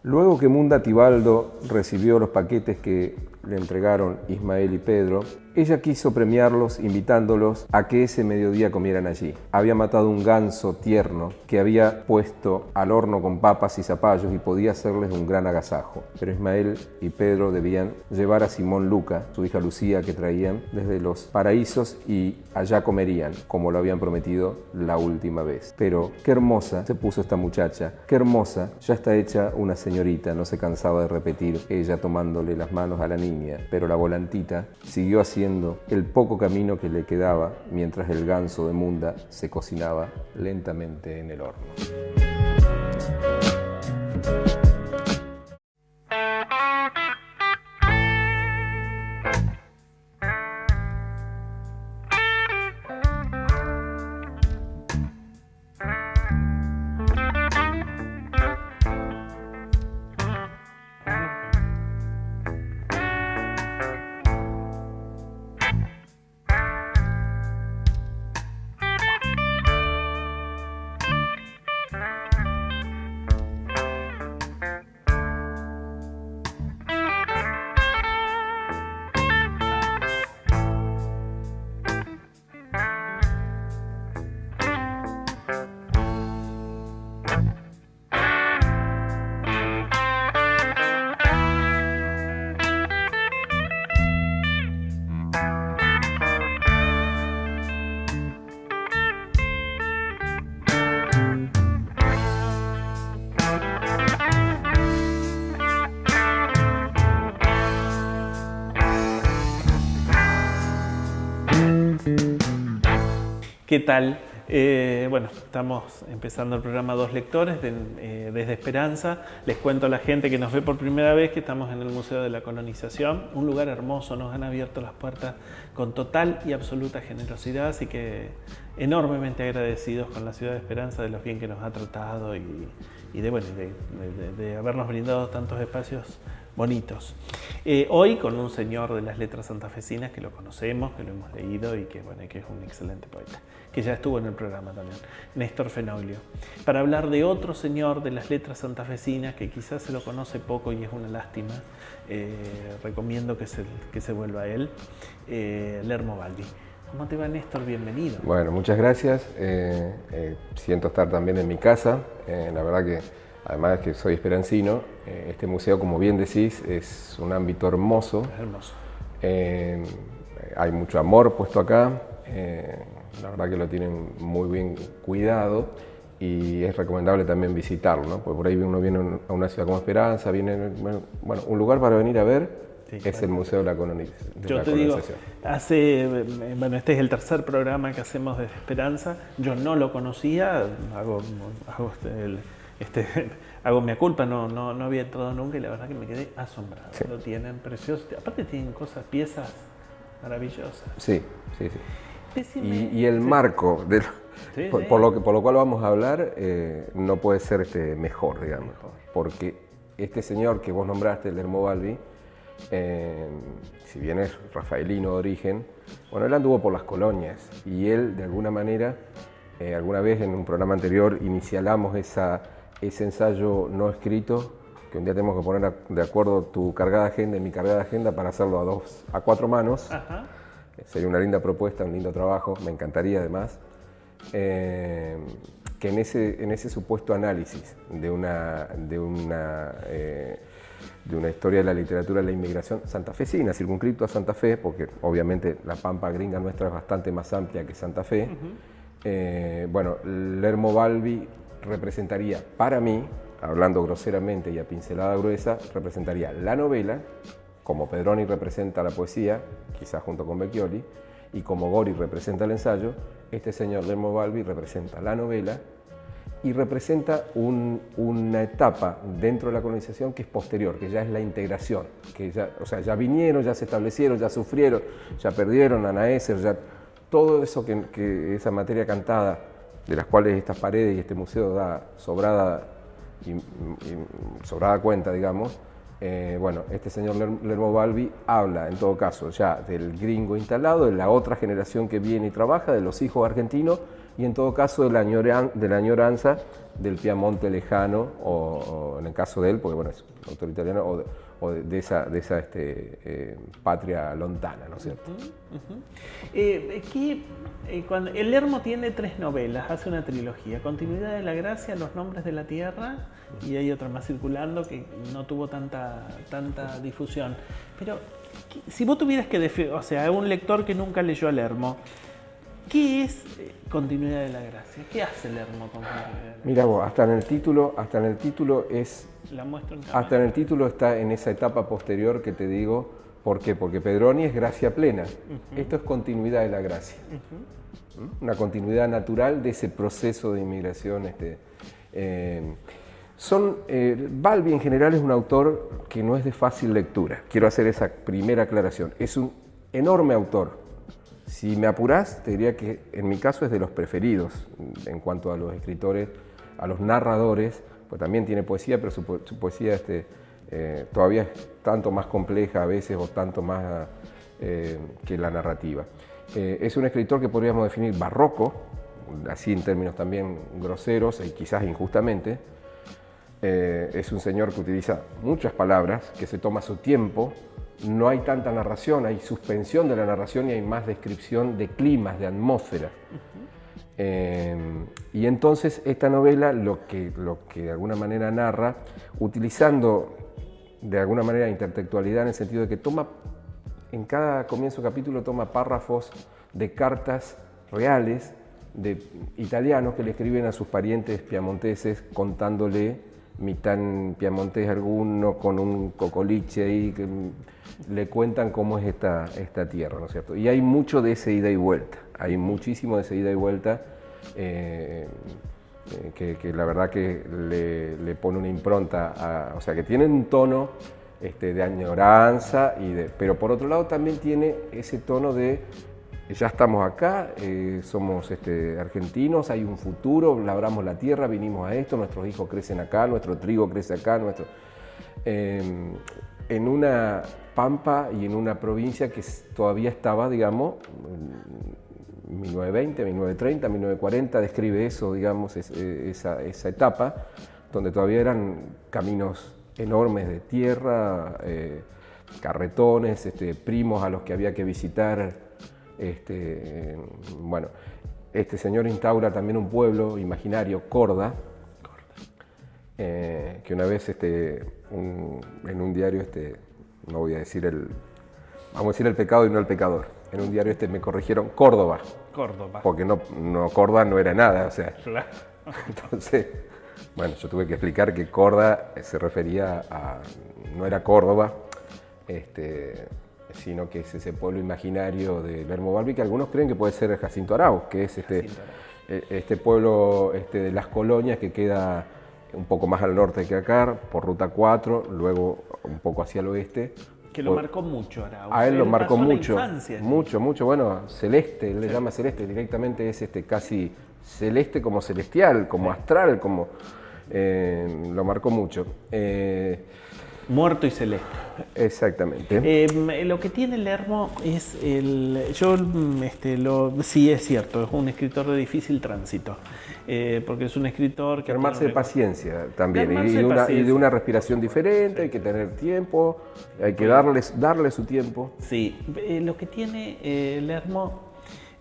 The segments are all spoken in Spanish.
Luego que Munda Tibaldo recibió los paquetes que le entregaron Ismael y Pedro, ella quiso premiarlos invitándolos a que ese mediodía comieran allí. Había matado un ganso tierno que había puesto al horno con papas y zapallos y podía hacerles un gran agasajo. Pero Ismael y Pedro debían llevar a Simón Luca, su hija Lucía, que traían desde los paraísos, y allá comerían, como lo habían prometido la última vez. Pero qué hermosa se puso esta muchacha, qué hermosa, ya está hecha una señorita, no se cansaba de repetir ella tomándole las manos a la niña. Pero la volantita siguió haciendo el poco camino que le quedaba mientras el ganso de Munda se cocinaba lentamente en el horno. ¿Qué tal? Bueno, estamos empezando el programa Dos Lectores desde Esperanza. Les cuento a la gente que nos ve por primera vez que estamos en el Museo de la Colonización, un lugar hermoso, nos han abierto las puertas con total y absoluta generosidad, así que enormemente agradecidos con la ciudad de Esperanza de lo bien que nos ha tratado y de habernos brindado tantos espacios bonitos. Hoy con un señor de las letras santafesinas que lo conocemos, que lo hemos leído y que, bueno, que es un excelente poeta, que ya estuvo en el programa también, Néstor Fenoglio, para hablar de otro señor de las letras santafesinas que quizás se lo conoce poco y es una lástima. Recomiendo que se vuelva a él, Lermo Balbi. ¿Cómo te va, Néstor? Bienvenido. Bueno, muchas gracias. Siento estar también en mi casa. La verdad que, además de que soy esperancino, este museo, como bien decís, es un ámbito hermoso. Es hermoso. Hay mucho amor puesto acá. La verdad que lo tienen muy bien cuidado y es recomendable también visitarlo, ¿no? Porque por ahí uno viene a una ciudad como Esperanza, bueno, un lugar para venir a ver. Sí, es claro. El Museo de la Colonización. Yo te digo, este es el tercer programa que hacemos desde Esperanza. Yo no lo conocía, hago mi culpa, no había entrado nunca y la verdad que me quedé asombrado. Sí. Lo tienen precioso. Aparte tienen piezas maravillosas. Sí. Y el marco, por lo cual vamos a hablar, no puede ser mejor, digamos. Porque este señor que vos nombraste, Lermo Balbi, si bien es rafaelino de origen, bueno, él anduvo por las colonias y él, de alguna manera, alguna vez en un programa anterior inicialamos ese ensayo no escrito, que un día tenemos que poner de acuerdo tu cargada agenda y mi cargada agenda para hacerlo a cuatro manos. Ajá. Sería una linda propuesta, un lindo trabajo, me encantaría además, que en ese supuesto análisis de una historia de la literatura de la inmigración santafesina, circunscrito a Santa Fe, porque obviamente la pampa gringa nuestra es bastante más amplia que Santa Fe. Bueno, Lermo Balbi representaría, para mí, hablando groseramente y a pincelada gruesa, representaría la novela, como Pedroni representa la poesía, quizás junto con Becchioli, y como Gori representa el ensayo, este señor Lermo Balbi representa la novela y representa una etapa dentro de la colonización que es posterior, que ya es la integración, que ya vinieron, ya se establecieron, ya sufrieron, ya perdieron a Naeser, ya todo eso que esa materia cantada, de las cuales estas paredes y este museo da sobrada cuenta, digamos. Bueno, este señor Lermo Balbi habla, en todo caso, ya del gringo instalado, de la otra generación que viene y trabaja, de los hijos argentinos, y en todo caso de la añoranza del Piamonte lejano, o en el caso de él, porque bueno, es un autor italiano, o de esa patria lontana, ¿no es cierto? Cuando el Lermo tiene 3 novelas, hace una trilogía: Continuidad de la Gracia, Los Nombres de la Tierra, y hay otra más circulando que no tuvo tanta difusión. Pero si vos tuvieras que definir, o sea, un lector que nunca leyó a Lermo, ¿qué es Continuidad de la Gracia? ¿Qué hace Lermo con Continuidad de la Gracia? Mira vos, hasta en el título es... La muestro en cámara. Hasta en el título está en esa etapa posterior que te digo. ¿Por qué? Porque Pedroni es gracia plena. Esto es continuidad de la gracia. Una continuidad natural de ese proceso de inmigración. Balbi en general es un autor que no es de fácil lectura. Quiero hacer esa primera aclaración. Es un enorme autor. Si me apurás, te diría que en mi caso es de los preferidos en cuanto a los escritores, a los narradores, pues también tiene poesía, pero su poesía todavía es tanto más compleja a veces o tanto más que la narrativa. Es un escritor que podríamos definir barroco, así en términos también groseros y quizás injustamente. Es un señor que utiliza muchas palabras, que se toma su tiempo, no hay tanta narración, hay suspensión de la narración y hay más descripción de climas, de atmósferas. Y entonces esta novela lo que de alguna manera narra, utilizando de alguna manera intertextualidad en el sentido de que en cada comienzo de capítulo toma párrafos de cartas reales de italianos que le escriben a sus parientes piamonteses contándole mitad en piamontés alguno con un cocoliche ahí que le cuentan cómo es esta tierra, ¿no es cierto? Y hay mucho de ese ida y vuelta, hay muchísimo de ese ida y vuelta que la verdad que le pone una impronta, o sea, que tiene un tono de añoranza, pero por otro lado también tiene ese tono de ya estamos acá, somos argentinos, hay un futuro, labramos la tierra, vinimos a esto, nuestros hijos crecen acá, nuestro trigo crece acá, en una pampa y en una provincia que todavía estaba, digamos, 1920, 1930, 1940, describe eso, digamos, esa etapa, donde todavía eran caminos enormes de tierra, carretones, primos a los que había que visitar. Bueno, este señor instaura también un pueblo imaginario, Corda, que una vez en un diario, no voy a decir vamos a decir el pecado y no el pecador, en un diario me corrigieron Córdoba, porque no Corda no era nada, o sea, claro. Entonces, bueno, yo tuve que explicar que Corda se refería no era Córdoba, sino que es ese pueblo imaginario de Lermo Balbi, que algunos creen que puede ser Jacinto Arauz, que es este pueblo de las colonias que queda un poco más al norte que acá, por Ruta 4, luego un poco hacia el oeste. Que lo marcó mucho Arauz. A él lo marcó mucho, infancia, mucho, bueno, celeste, él le llama celeste, directamente es casi celeste como celestial, como astral, como lo marcó mucho. Muerto y celeste. Exactamente. Lo que tiene Lermo es sí es cierto, es un escritor de difícil tránsito, porque es un escritor que... Armarse de paciencia también, y de una respiración diferente, hay que tener tiempo, hay que darle su tiempo. Sí, lo que tiene Lermo,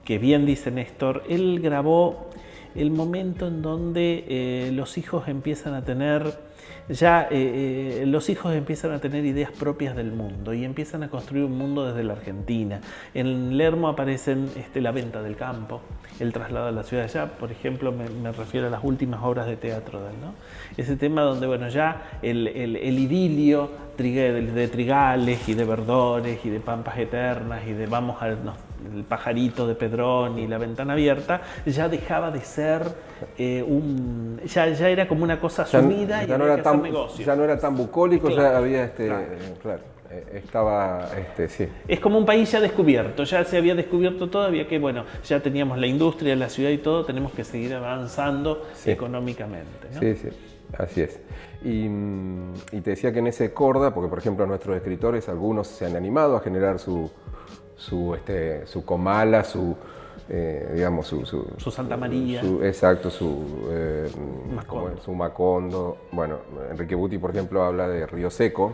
que bien dice Néstor, él grabó el momento en donde los hijos empiezan a tener... los hijos empiezan a tener ideas propias del mundo y empiezan a construir un mundo desde la Argentina. En Lermo aparecen la venta del campo, el traslado a la ciudad. Ya, por ejemplo, me refiero a las últimas obras de teatro de él, ¿no? Ese tema donde, bueno, ya el idilio de trigales y de verdores y de pampas eternas y de el pajarito de Pedrón y la ventana abierta, ya dejaba de ser ya era como una cosa asumida y había que hacer negocio. Ya no era tan bucólico, claro, ya había claro, estaba sí. Es como un país ya descubierto, ya se había descubierto todo, había que, bueno, ya teníamos la industria, la ciudad y todo, tenemos que seguir avanzando económicamente, ¿no? Sí, así es. Y te decía que en ese Corda, porque por ejemplo nuestros escritores, algunos se han animado a generar su comala, digamos, su Santa María. Exacto, Macondo. Su Macondo. Bueno, Enrique Buti, por ejemplo, habla de Río Seco,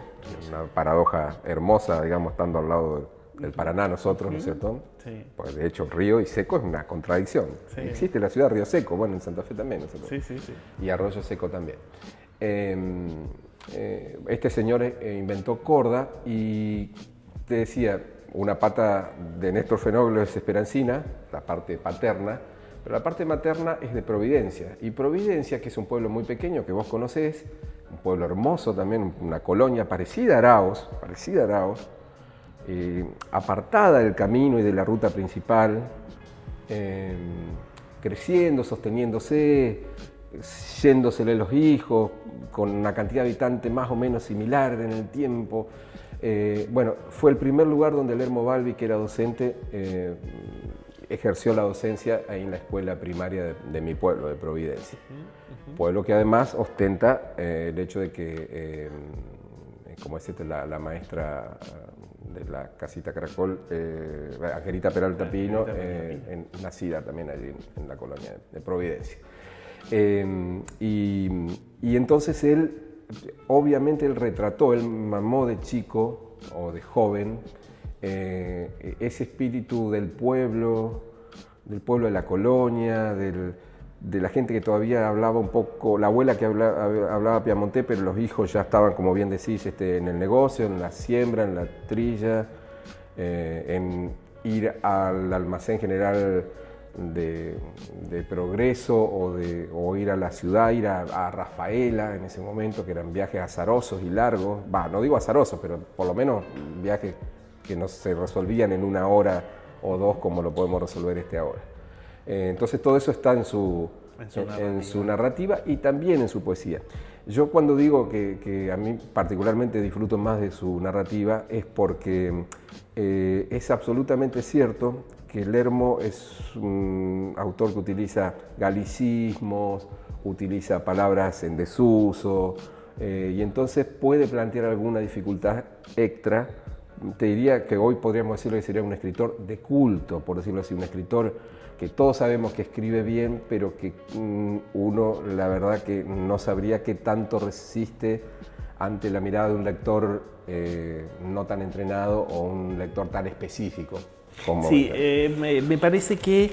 una paradoja hermosa, digamos, estando al lado del Paraná nosotros, ¿no es cierto? Sí. Pues de hecho, río y seco es una contradicción. Sí. Existe la ciudad de Río Seco, bueno, en Santa Fe también, ¿no es cierto? Sí, sí, sí. Y Arroyo Seco también. Este señor inventó Corda y te decía, una pata de Néstor Fenoglo es esperancina, la parte paterna, pero la parte materna es de Providencia. Y Providencia, que es un pueblo muy pequeño que vos conocés, un pueblo hermoso también, una colonia parecida a Araos, apartada del camino y de la ruta principal, creciendo, sosteniéndose, yéndosele los hijos, con una cantidad de habitantes más o menos similar en el tiempo. Bueno, fue el primer lugar donde Lermo Balbi, que era docente, ejerció la docencia ahí en la escuela primaria de mi pueblo, de Providencia. Pueblo que además ostenta el hecho de que, como es la maestra de la Casita Caracol, Angelita Peralta Pino, nacida también allí en la colonia de Providencia. Y entonces él, obviamente él retrató, él mamó de chico o de joven ese espíritu del pueblo de la colonia, de la gente que todavía hablaba un poco, la abuela que hablaba piamontés, pero los hijos ya estaban, como bien decís, en el negocio, en la siembra, en la trilla, en ir al almacén general de Progreso o ir a la ciudad, ir a Rafaela en ese momento, que eran viajes azarosos y largos, no digo azarosos, pero por lo menos viajes que no se resolvían en 1 hora o 2 como lo podemos resolver ahora. Entonces todo eso está en su narrativa y también en su poesía. Yo cuando digo que a mí particularmente disfruto más de su narrativa es porque es absolutamente cierto que Lermo es un autor que utiliza galicismos, utiliza palabras en desuso, y entonces puede plantear alguna dificultad extra. Te diría que hoy podríamos decirlo que sería un escritor de culto, por decirlo así, un escritor que todos sabemos que escribe bien, pero que uno, la verdad, que no sabría qué tanto resiste ante la mirada de un lector no tan entrenado o un lector tan específico. Sí, me parece que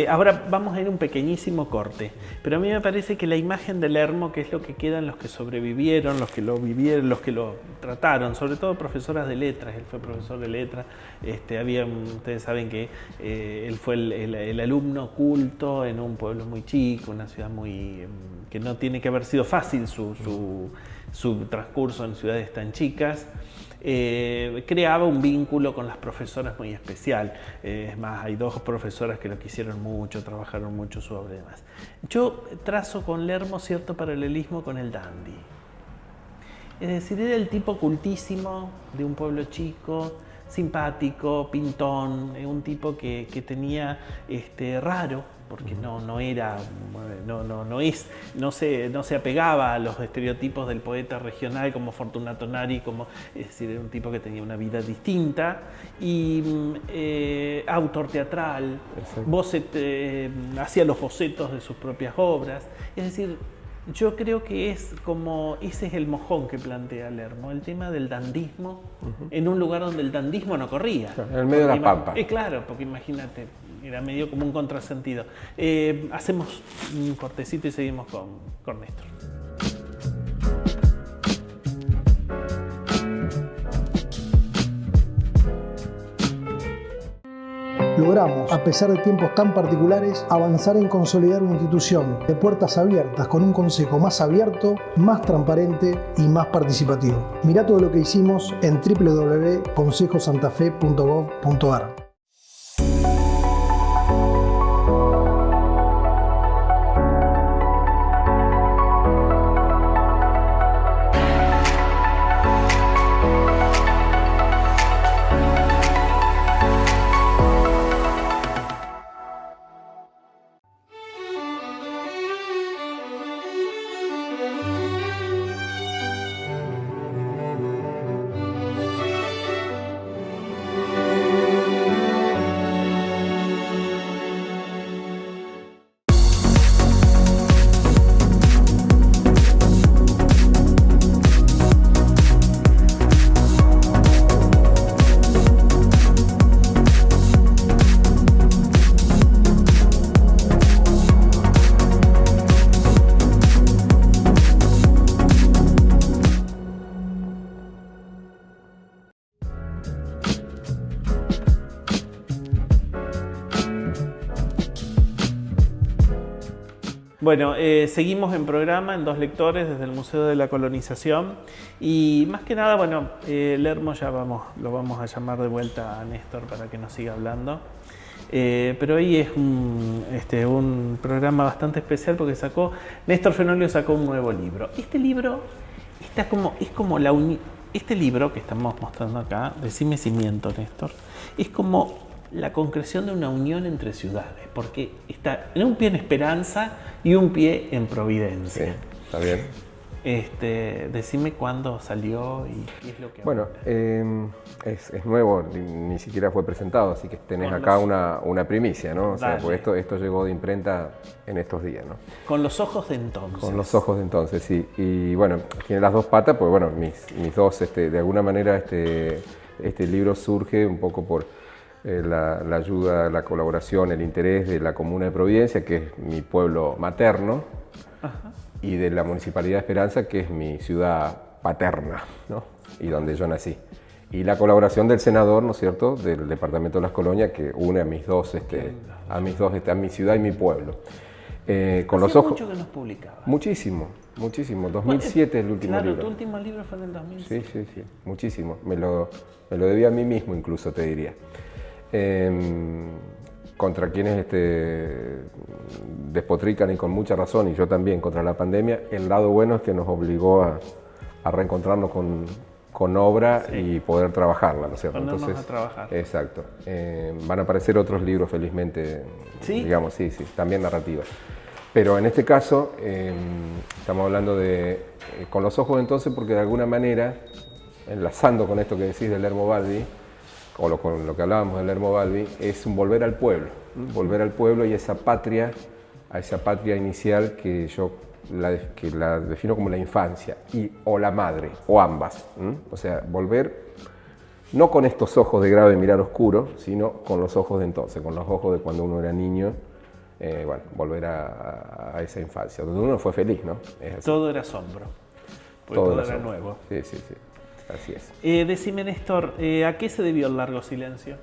ahora vamos a ir un pequeñísimo corte, pero a mí me parece que la imagen de Lermo, que es lo que quedan los que sobrevivieron, los que lo vivieron, los que lo trataron, sobre todo profesoras de letras, él fue profesor de letras, ustedes saben que él fue el alumno culto en un pueblo muy chico, una ciudad que no tiene que haber sido fácil su transcurso en ciudades tan chicas. Creaba un vínculo con las profesoras muy especial. Es más, hay 2 profesoras que lo quisieron mucho, trabajaron mucho su obra y demás. Yo trazo con Lermo cierto paralelismo con el dandy. Es decir, era el tipo cultísimo de un pueblo chico, simpático, pintón, un tipo que tenía raro, porque no se apegaba a los estereotipos del poeta regional como Fortunato Nari, es decir, era un tipo que tenía una vida distinta y autor teatral, hacía los bocetos de sus propias obras, es decir, yo creo que ese es el mojón que plantea Lermo, el tema del dandismo en un lugar donde el dandismo no corría. En el medio de la pampa. Claro, porque imagínate, era medio como un contrasentido. Hacemos un cortecito y seguimos con Néstor. Logramos, a pesar de tiempos tan particulares, avanzar en consolidar una institución de puertas abiertas con un consejo más abierto, más transparente y más participativo. Mirá todo lo que hicimos en www.consejosantafe.gov.ar. Bueno, seguimos en programa en Dos Lectores desde el Museo de la Colonización y más que nada, bueno, Lermo ya lo vamos a llamar de vuelta a Néstor para que nos siga hablando. Pero hoy es un programa bastante especial porque Néstor Fenolio sacó un nuevo libro. Este libro este libro que estamos mostrando acá, decime si miento, Néstor, es como la concreción de una unión entre ciudades, porque está en un pie en Esperanza y un pie en Providencia. Sí, está bien. Decime cuándo salió y qué es lo que... Bueno, es nuevo, ni siquiera fue presentado, así que tenés acá una primicia, ¿no? O sea, pues esto llegó de imprenta en estos días, ¿no? Con los ojos de entonces. Con los ojos de entonces, sí. Y bueno, tiene las dos patas, pues bueno, mis dos, de alguna manera este libro surge un poco por la ayuda, la colaboración, el interés de la Comuna de Providencia, que es mi pueblo materno. Ajá. Y de la Municipalidad de Esperanza, que es mi ciudad paterna, ¿no? Y donde yo nací. Y la colaboración del senador, ¿no es cierto?, del Departamento de Las Colonias, que une a mi ciudad y mi pueblo. Con los ojos. Mucho que nos publicaba. Muchísimo. 2007 es el último libro. Claro, tu último libro fue en el 2007. Sí, muchísimo. Me lo debía a mí mismo, incluso, te diría. Contra quienes despotrican y con mucha razón, y yo también, contra la pandemia, el lado bueno es que nos obligó a reencontrarnos con obra y poder trabajarla, ¿no es cierto? Ponernos a trabajar. Exacto. Van a aparecer otros libros, felizmente, ¿Sí? Digamos, sí, también narrativas. Pero en este caso, estamos hablando de Con los ojos entonces, porque de alguna manera, enlazando con esto que decís de Lermo Balbi, con lo que hablábamos de Lermo Balbi, es un volver al pueblo y a esa patria inicial que yo la defino como la infancia, o la madre, o ambas. O sea, volver, no con estos ojos de grave mirar oscuro, sino con los ojos de entonces, con los ojos de cuando uno era niño, volver a esa infancia, donde uno fue feliz, ¿no? Todo era asombro, todo era nuevo. Sí. Así es. Decime, Néstor, ¿a qué se debió el largo silencio?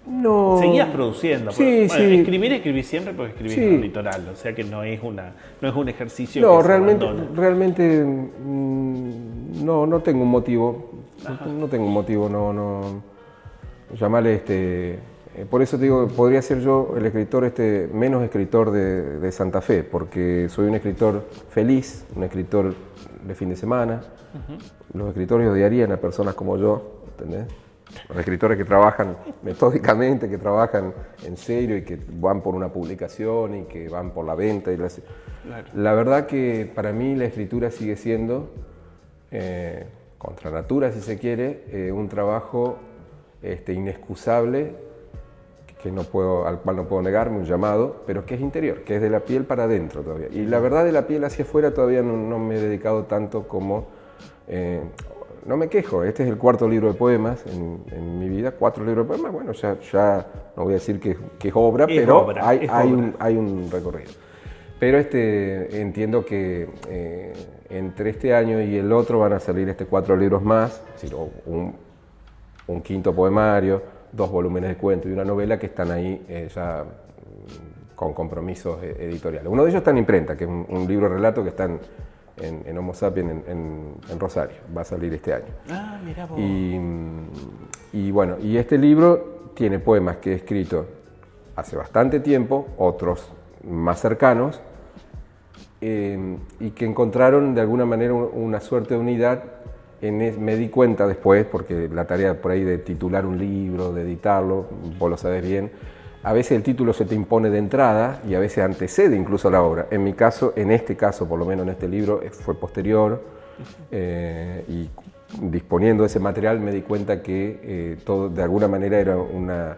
No. Seguías produciendo. Sí. Escribí siempre porque escribí en el litoral, o sea que no es un ejercicio. No, que realmente no tengo un motivo. No tengo un motivo, no. Llamarle por eso te digo, podría ser yo el escritor menos escritor de Santa Fe, porque soy un escritor feliz, un escritor de fin de semana. Los escritores odiarían a personas como yo, ¿entendés? Los escritores que trabajan metódicamente, que trabajan en serio y que van por una publicación y que van por la venta. Claro. La verdad que para mí la escritura sigue siendo, contra natura si se quiere, un trabajo inexcusable, al cual no puedo negarme, un llamado, pero que es interior, que es de la piel para adentro todavía. Y la verdad, de la piel hacia afuera todavía no me he dedicado tanto como... no me quejo, este es el cuarto libro de poemas en mi vida, 4 libros de poemas, bueno, ya no voy a decir que es obra, pero hay un recorrido. Pero entiendo que entre este año y el otro van a salir 4 libros más, es decir, un quinto poemario, 2 volúmenes de cuentos y una novela que están ahí ya con compromisos editoriales. Uno de ellos está en imprenta, que es un libro de relato que está en Homo Sapiens en Rosario, va a salir este año. Ah, mirá vos. Y bueno, y este libro tiene poemas que he escrito hace bastante tiempo, otros más cercanos, y que encontraron de alguna manera una suerte de unidad. Me di cuenta después, porque la tarea por ahí de titular un libro, de editarlo, vos lo sabés bien, a veces el título se te impone de entrada y a veces antecede incluso la obra. En mi caso, en este caso, por lo menos en este libro, fue posterior, y disponiendo de ese material me di cuenta que todo de alguna manera era una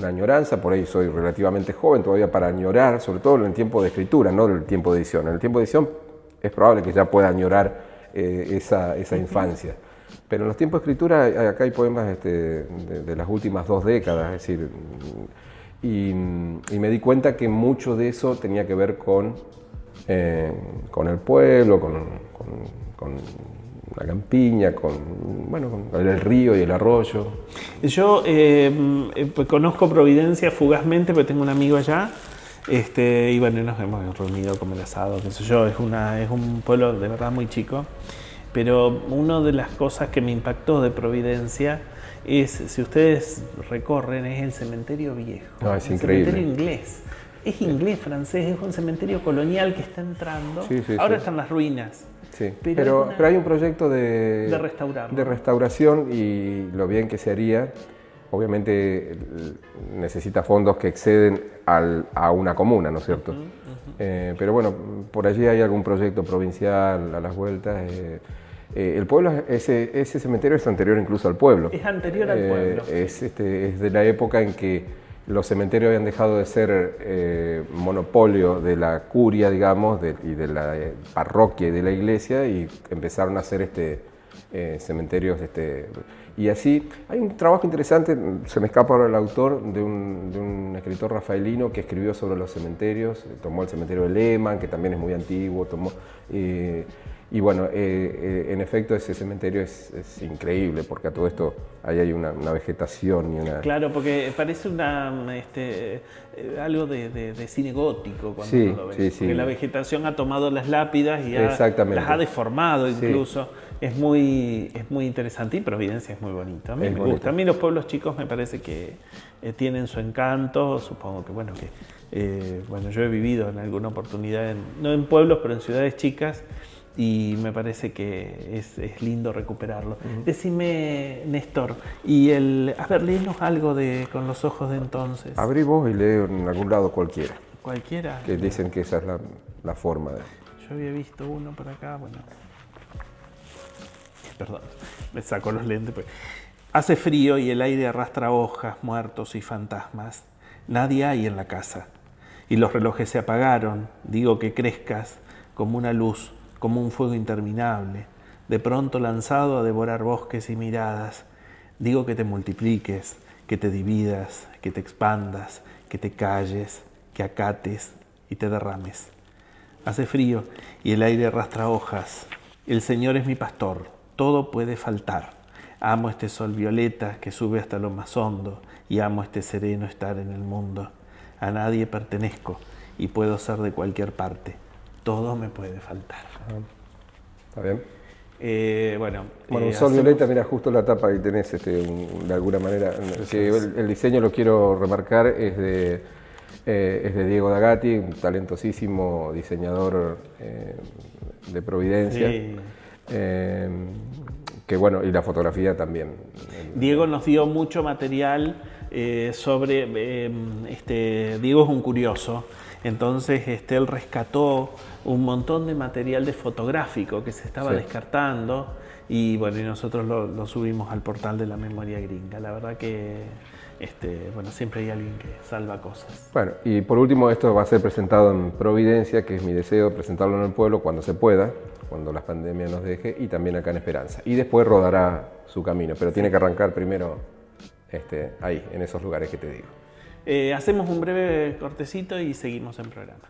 añoranza. Por ahí soy relativamente joven todavía para añorar, sobre todo en el tiempo de escritura, no en el tiempo de edición. En el tiempo de edición es probable que ya pueda añorar esa infancia. Pero en los tiempos de escritura, acá hay poemas de las últimas 2 décadas, es decir, y me di cuenta que mucho de eso tenía que ver con el pueblo, con la campiña, con el río y el arroyo. Yo conozco Providencia fugazmente porque tengo un amigo allá. Y bueno, nos hemos reunido a comer asado, qué sé yo. Es un pueblo de verdad muy chico. Pero una de las cosas que me impactó de Providencia es, si ustedes recorren, es el cementerio viejo. No, es el increíble. Cementerio inglés. Es inglés, francés, es un cementerio colonial que está entrando. Sí, Ahora sí. están las ruinas. Sí, pero hay un proyecto de restaurarlo. De restauración y lo bien que se haría. Obviamente necesita fondos que exceden a una comuna, ¿no es cierto? Pero bueno, por allí hay algún proyecto provincial a las vueltas. El pueblo, ese cementerio es anterior incluso al pueblo. Es anterior al pueblo. Es de la época en que los cementerios habían dejado de ser monopolio de la curia, digamos, y de la parroquia y de la iglesia, y empezaron a hacer cementerios. Y así, hay un trabajo interesante, se me escapa ahora el autor, de un escritor rafaelino que escribió sobre los cementerios, tomó el cementerio de Lehmann, que también es muy antiguo, y bueno, en efecto ese cementerio es increíble, porque a todo esto ahí hay una vegetación y una... Claro, porque parece algo de cine gótico cuando sí, uno lo ve. Sí. Porque la vegetación ha tomado las lápidas y las ha deformado incluso. Sí. Es muy interesante, y Providencia es muy bonito. A mí me gusta. A mí los pueblos chicos me parece que tienen su encanto. Supongo que, bueno, yo he vivido en alguna oportunidad, no en pueblos, pero en ciudades chicas, y me parece que es lindo recuperarlo. Decime, Néstor, a ver, léenos algo Con los ojos de entonces. Abrí vos y leo en algún lado cualquiera. ¿Cualquiera? Que dicen que esa es la forma de... Yo había visto uno por acá, bueno... Perdón, me saco los lentes. Hace frío y el aire arrastra hojas, muertos y fantasmas. Nadie hay en la casa. Y los relojes se apagaron. Digo que crezcas como una luz, como un fuego interminable, de pronto lanzado a devorar bosques y miradas. Digo que te multipliques, que te dividas, que te expandas, que te calles, que acates y te derrames. Hace frío y el aire arrastra hojas. El Señor es mi pastor. Todo puede faltar. Amo este sol violeta que sube hasta lo más hondo y amo este sereno estar en el mundo. A nadie pertenezco y puedo ser de cualquier parte. Todo me puede faltar. ¿Está bien? Bueno, un sol violeta, mira, justo la tapa que tenés, de alguna manera. El diseño, lo quiero remarcar, es de Diego D'Agati, un talentosísimo diseñador de Providencia. Sí. Que bueno, y la fotografía también. Diego nos dio mucho material sobre... Diego es un curioso, entonces él rescató un montón de material fotográfico que se estaba descartando, y bueno, y nosotros lo subimos al portal de la Memoria Gringa. La verdad que siempre hay alguien que salva cosas. Bueno, y por último, esto va a ser presentado en Providencia, que es mi deseo, presentarlo en el pueblo cuando se pueda, cuando la pandemia nos deje, y también acá en Esperanza. Y después rodará su camino, pero tiene que arrancar primero ahí, en esos lugares que te digo. Hacemos un breve cortecito y seguimos en programa.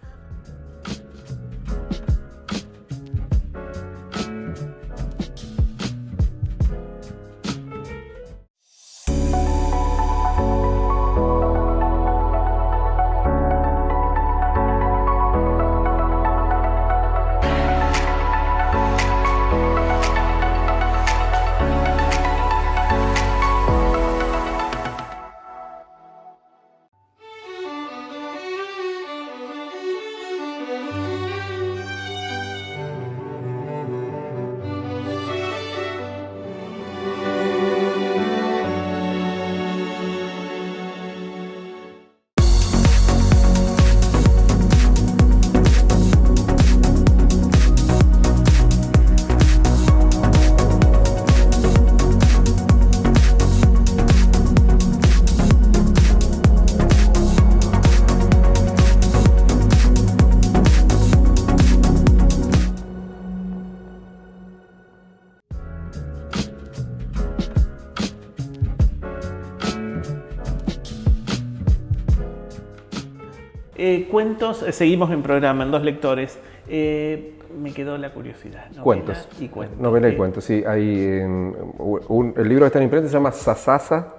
Cuentos, seguimos en programa, en Dos Lectores. Me quedó la curiosidad. Cuentos. Y cuentos. Novela y cuentos, sí. Hay, el libro que está en imprenta se llama Sasasa,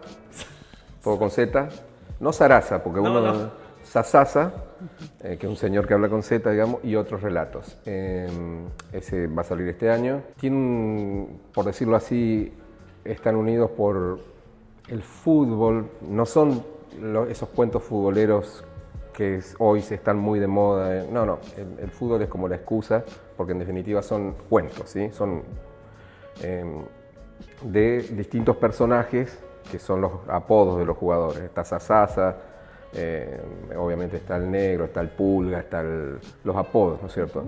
todo con Z. No Sarasa, porque Sasasa, que es un señor que habla con Z, digamos, y otros relatos. Ese va a salir este año. Tiene por decirlo así, están unidos por el fútbol. No son esos cuentos futboleros que hoy se están muy de moda. No, el fútbol es como la excusa, porque en definitiva son cuentos, ¿sí? Son de distintos personajes que son los apodos de los jugadores. Está Sasasa, obviamente está el negro, está el pulga, están los apodos, ¿no es cierto?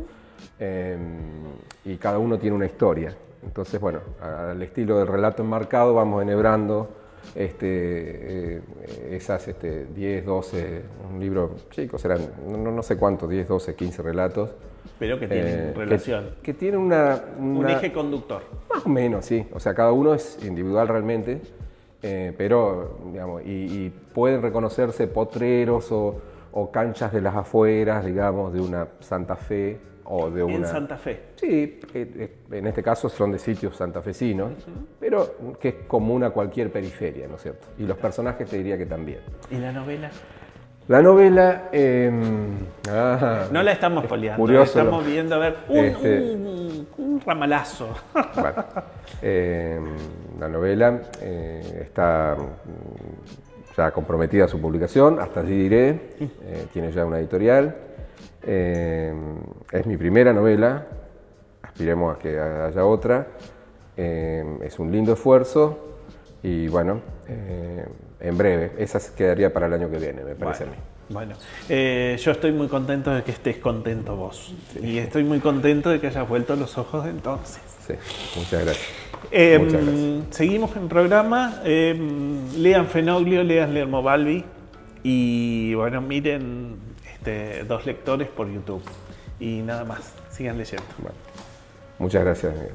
Y cada uno tiene una historia. Entonces, bueno, al estilo del relato enmarcado vamos enhebrando esas 10, 12, un libro chico, serán no sé cuántos, 10, 12, 15 relatos. Pero que tienen relación. Que tienen un eje conductor. Más o menos, sí. O sea, cada uno es individual realmente, pero, digamos, y pueden reconocerse potreros o canchas de las afueras, digamos, de una Santa Fe o de una... ¿En Santa Fe? Sí, en este caso son de sitios santafesinos, pero que es común a cualquier periferia, ¿no es cierto? Y los personajes te diría que también. ¿Y la novela? La novela... no la estamos poliando, curioso, estamos viendo a ver un ramalazo. Bueno, la novela está ya comprometida a su publicación, hasta allí diré, tiene ya una editorial. Es mi primera novela, aspiremos a que haya otra. Es un lindo esfuerzo y bueno, en breve, esa quedaría para el año que viene, me parece a mí. Bueno, yo estoy muy contento de que estés contento vos. Sí. Y estoy muy contento de que hayas vuelto los ojos de entonces. Sí, muchas gracias. Muchas gracias. Seguimos en programa. Lean Fenoglio, lean Lermo Balbi. Y bueno, miren Dos Lectores por YouTube. Y nada más, sigan leyendo. Bueno, muchas gracias, Miguel.